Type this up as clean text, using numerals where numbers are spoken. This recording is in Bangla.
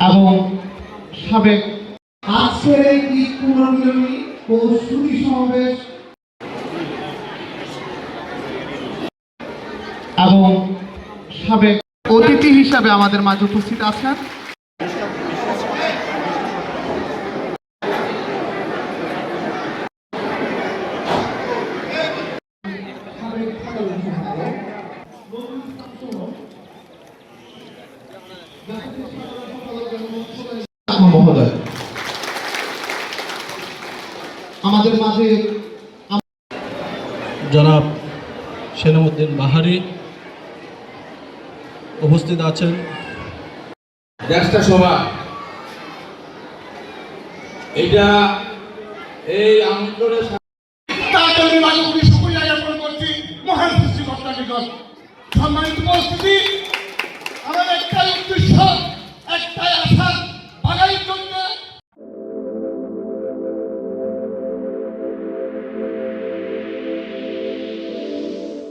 এবং সাবেক আজকের এই ঈদ পুনর্মিলনী ও সুধী সমাবেশ এবং সাবেক অতিথি হিসাবে আমাদের মাঝে উপস্থিত আছেন মহোদয়। আমাদের মাঝে জনাব সেনামুদ্দিন বাহারি উপস্থিত আছেন। জ্যেষ্ঠা সভা এটা এই আমন্ত্রণের শুকরিয়া জ্ঞাপন করছি মহান সৃষ্টিকর্তার নিকট। সম্মানিত উপস্থিতি, আমাদের একটাই উদ্দেশ্য